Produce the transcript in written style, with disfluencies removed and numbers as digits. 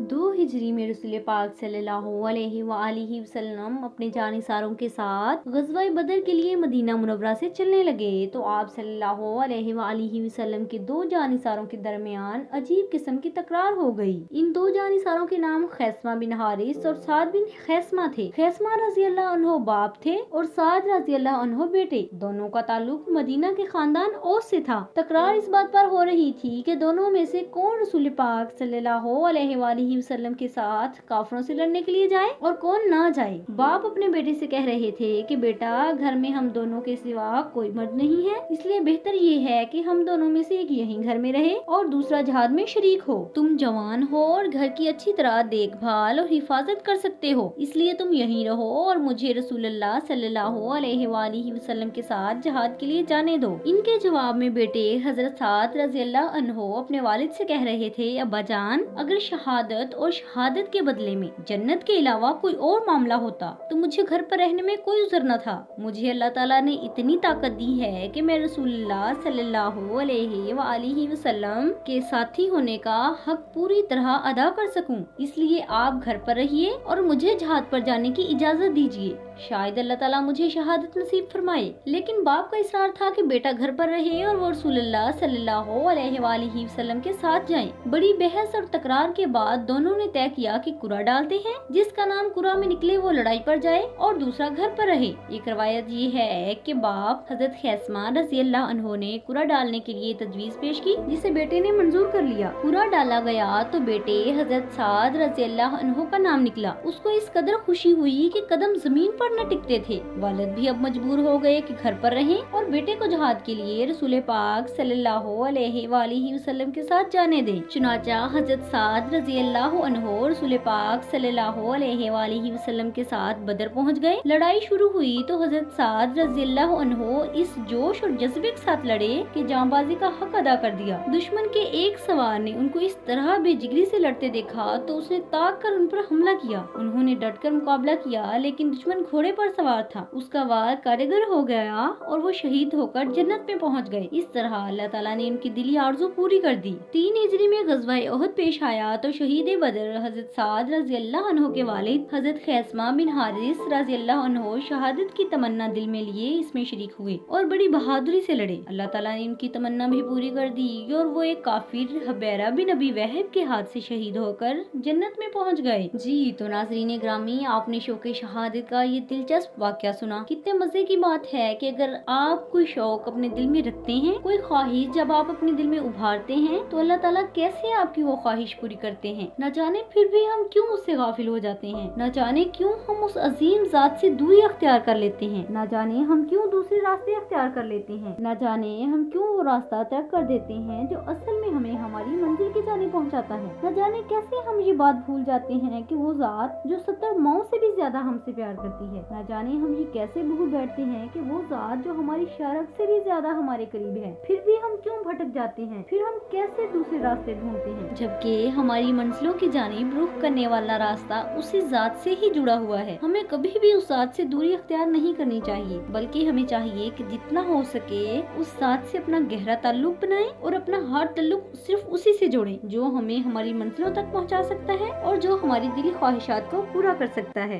2 हिजरी में रसूल पाक सल्लल्लाहु अलैहि वआलिहि वसल्लम अपने जानिसारों के साथ ग़ज़वा बदर के लिए मदीना मुनव्वरा से चलने लगे तो आप सल्लल्लाहु अलैहि वआलिहि वसल्लम के 2 जानिसारों के दरमियान अजीब किस्म की तकरार हो गई। इन 2 जानिसारों के नाम खैसमा बिन हारिस और साद बिन खैसमा थे। खैसमा रज़ी अल्लाह अन्हो बाप थे और साद रज़ी अल्लाह अन्हो बेटे। दोनों का ताल्लुक मदीना के खानदान औस से था। तकरार इस बात पर हो रही थी कि दोनों में से कौन रसूल पाक सल्लल्लाहु अलैहि वसल्लम के साथ काफिरों से लड़ने के लिए जाए और कौन ना जाए। बाप अपने बेटे से कह रहे थे कि बेटा, घर में हम दोनों के सिवा कोई मर्द नहीं है, इसलिए बेहतर ये है कि हम दोनों में से एक यहीं घर में रहे और दूसरा जिहाद में शरीक हो। तुम जवान हो और घर की अच्छी तरह देखभाल और हिफाजत कर सकते हो, इसलिए तुम यहीं रहो और मुझे रसूलुल्लाह सल्लल्लाहु अलैहि वसल्लम के साथ जिहाद के लिए जाने दो। इनके जवाब में बेटे हजरत साद रज़ी अल्लाह अन्हो अपने वालिद से कह रहे थे, अब्बा जान, अगर शहादत और शहादत के बदले में जन्नत के अलावा कोई और मामला होता तो मुझे घर पर रहने में कोई उज़र न था। मुझे अल्लाह ताला ने इतनी ताकत दी है कि मैं रसूलुल्लाह सल्लल्लाहु अलैहि वसल्लम के साथी होने का हक पूरी तरह अदा कर सकूं। इसलिए आप घर पर रहिए और मुझे जिहाद पर जाने की इजाजत दीजिए। शायद अल्लाह ताला मुझे शहादत नसीब फरमाए। लेकिन बाप का इसरार था कि बेटा घर पर रहे और वो रसूलुल्लाह सल्लल्लाहु अलैहि वसल्लम के साथ जाएं। बड़ी बहस और तकरार के बाद दोनों ने तय किया कि कुरा डालते हैं, जिसका नाम कुरा में निकले वो लड़ाई पर जाए और दूसरा घर पर रहे। एक रवायत ये है कि बाप हजरत खैसमा रज़ी अल्लाह अन्हो ने कुरा डालने के लिए तजवीज पेश की, जिसे बेटे ने मंजूर कर लिया। कुरा डाला गया तो बेटे हजरत साद रज़ी अल्लाह अन्हो का नाम निकला। उसको इस कदर खुशी हुई कि कदम जमीन पर न टिकते थे। वालिद भी अब मजबूर हो गए कि घर पर रहें और बेटे को जिहाद के लिए रसूल पाक सल्लल्लाहु अलैहि वसल्लम के साथ जाने दें। चुनाचा हजरत साद रज़ी अल्लाह अन्हो रसूल पाक सल्लल्लाहु अलैहि वसल्लम के साथ बदर पहुंच गए। लड़ाई शुरू हुई तो हजरत साद रज़ी अल्लाह अन्हो इस जोश और जज्बे के साथ लड़े कि जांबाजी का हक अदा कर दिया। दुश्मन के एक सवार ने उनको इस तरह बेजिगरी से लड़ते देखा तो उसने ताक कर उन पर हमला किया। उन्होंने डटकर मुकाबला किया, लेकिन दुश्मन घोड़े पर सवार था। उसका वार कारीगर हो गया और वो शहीद होकर जन्नत में पहुंच गए। इस तरह अल्लाह ताला ने उनकी दिली आरज़ू पूरी कर दी। 3 हिजरी में ग़ज़वा उहद पेश आया तो शहीद बदर हजरत साद रज़ी अल्लाह अन्हो के वालिद हजरत खैसमा बिन हारिस रज़ी अल्लाह अन्हो शहादत की तमन्ना दिल में लिए इसमें शरीक हुए और बड़ी बहादुरी से लड़े। अल्लाह ताला ने उनकी तमन्ना भी पूरी कर दी और वो एक काफिर हबैरा बिन अबी वहब के हाथ से शहीद होकर जन्नत में पहुंच गए। जी तो नाज़रीन ग्रामी, आपने शौक़ शहादत का ये दिलचस्प वाक़या सुना। कितने मजे की बात है कि अगर आप कोई शौक अपने दिल में रखते हैं, कोई ख्वाहिश जब आप अपने दिल में उभारते हैं तो अल्लाह ताला कैसे आपकी वो ख्वाहिश पूरी करते हैं। न जाने फिर भी हम क्यों उससे गाफिल हो जाते हैं, न जाने क्यों हम उस अजीम जात से दूरी अख्तियार कर लेते हैं, न जाने हम क्यों दूसरे रास्ते अख्तियार कर लेते हैं, न जाने हम क्यों वो रास्ता तय कर देते हैं जो असल में हमें हमारी मंजिल की जाने पहुंचाता है। न जाने कैसे हम ये बात भूल जाते हैं कि वो जात जो 70 माओ से भी ज्यादा हमसे प्यार करती है। न जाने हम ये कैसे भूल बैठते हैं कि वो जात जो हमारी शारक से भी ज्यादा हमारे करीब है। फिर भी हम क्यों भटक जाते हैं, फिर हम कैसे दूसरे रास्ते ढूंढते हैं, जबकि हमारी मंजिलों की जानिब रुख करने वाला रास्ता उसी जात से ही जुड़ा हुआ है। हमें कभी भी उस जात से दूरी अख्तियार नहीं करनी चाहिए, बल्कि हमें चाहिए कि जितना हो सके उस जात से अपना गहरा ताल्लुक बनाएं और अपना हर ताल्लुक सिर्फ उसी से जोड़ें जो हमें हमारी मंजिलों तक पहुंचा सकता है और जो हमारी दिली ख्वाहिशात को पूरा कर सकता है।